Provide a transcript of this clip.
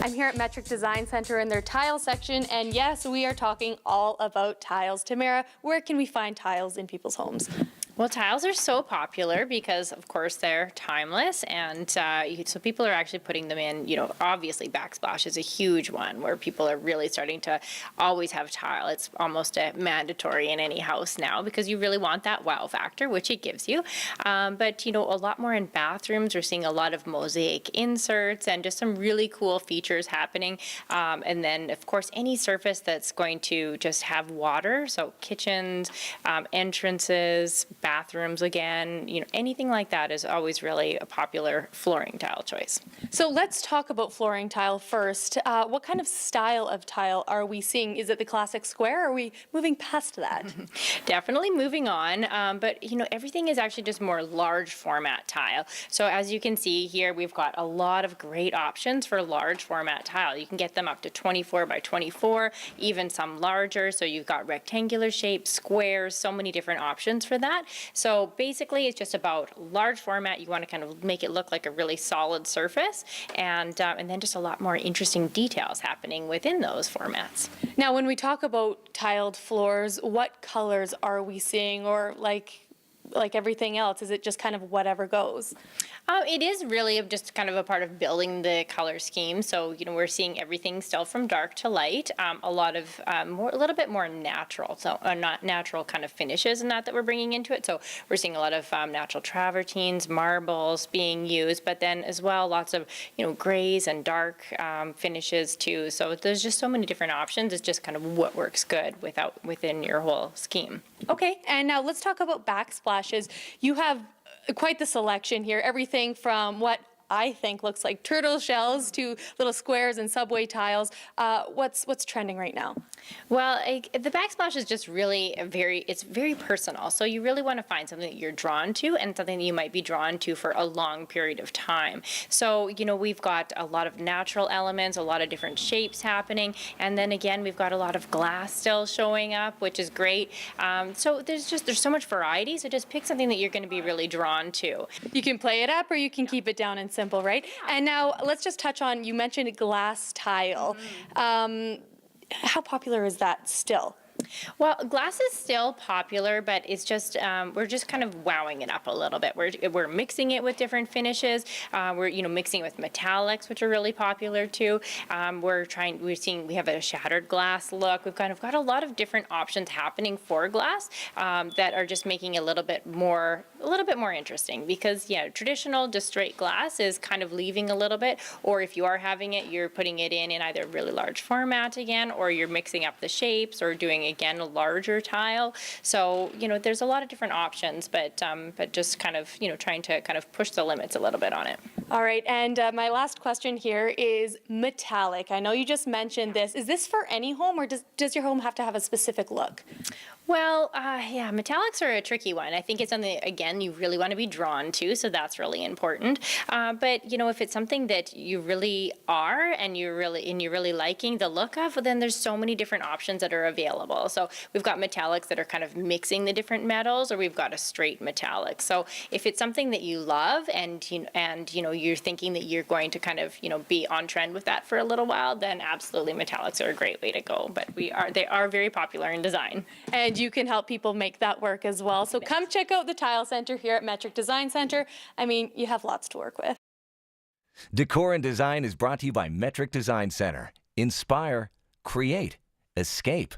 I'm here at Metric Design Center in their tile section, and yes, we are talking all about tiles. Tamara, where can we find tiles in people's homes? Well, tiles are so popular because, of course, they're timeless, and so people are actually putting them in. Obviously, backsplash is a huge one where people are really starting to always have tile. It's almost a mandatory in any house now because you really want that wow factor, which it gives you. But a lot more in bathrooms. We're seeing a lot of mosaic inserts and just some really cool features happening. And then, of course, any surface that's going to just have water, so kitchens, entrances, bathrooms again, anything like that is always really a popular flooring tile choice. So let's talk about flooring tile first. What kind of style of tile are we seeing? Is it the classic square, or are we moving past that? Definitely moving on, but everything is actually just more large format tile. So as you can see here, we've got a lot of great options for large format tile. You can get them up to 24 by 24, even some larger. So you've got rectangular shapes, squares, so many different options for that. So basically, it's just about large format. You want to kind of make it look like a really solid surface, and then just a lot more interesting details happening within those formats. Now, when we talk about tiled floors, what colors are we seeing, or like everything else, is it just kind of whatever goes? It is really just kind of a part of building the color scheme. So, we're seeing everything still from dark to light, a lot of a little bit more natural, so not natural kind of finishes and that we're bringing into it. So we're seeing a lot of natural travertines, marbles being used, but then as well, lots of, grays and dark finishes too. So there's just so many different options. It's just kind of what works good within your whole scheme. Okay, and now let's talk about backsplashes. You have quite the selection here, everything from what I think looks like turtle shells to little squares and subway tiles. What's trending right now? Well, the backsplash is just really it's very personal. So you really want to find something that you're drawn to and something that you might be drawn to for a long period of time. So, we've got a lot of natural elements, a lot of different shapes happening. And then again, we've got a lot of glass still showing up, which is great. So there's so much variety. So just pick something that you're going to be really drawn to. You can play it up or you can keep it down and simple, right? And now let's just touch on, you mentioned glass tile. How popular is that still? Well, glass is still popular, but it's just we're just kind of wowing it up a little bit. We're mixing it with different finishes. We're mixing it with metallics, which are really popular too. We have a shattered glass look. We've kind of got a lot of different options happening for glass that are just making it a little bit more interesting. Because traditional just straight glass is kind of leaving a little bit, or if you are having it, you're putting it in either really large format again, or you're mixing up the shapes or doing again a larger tile. So there's a lot of different options, but just kind of trying to kind of push the limits a little bit on it. All right, and my last question here is metallic. I know you just mentioned this. Is this for any home, or does your home have to have a specific look? Well, yeah, metallics are a tricky one. I think it's something, again, you really want to be drawn to, so that's really important. But if it's something that you really are and you're really liking the look of, well, then there's so many different options that are available. So we've got metallics that are kind of mixing the different metals, or we've got a straight metallic. So if it's something that you love and you're thinking that you're going to kind of be on trend with that for a little while, then absolutely metallics are a great way to go. But they are very popular in design. And you can help people make that work as well. So come check out the Tile Center here at Metric Design Center. I mean, you have lots to work with. Decor and Design is brought to you by Metric Design Center. Inspire, create, escape.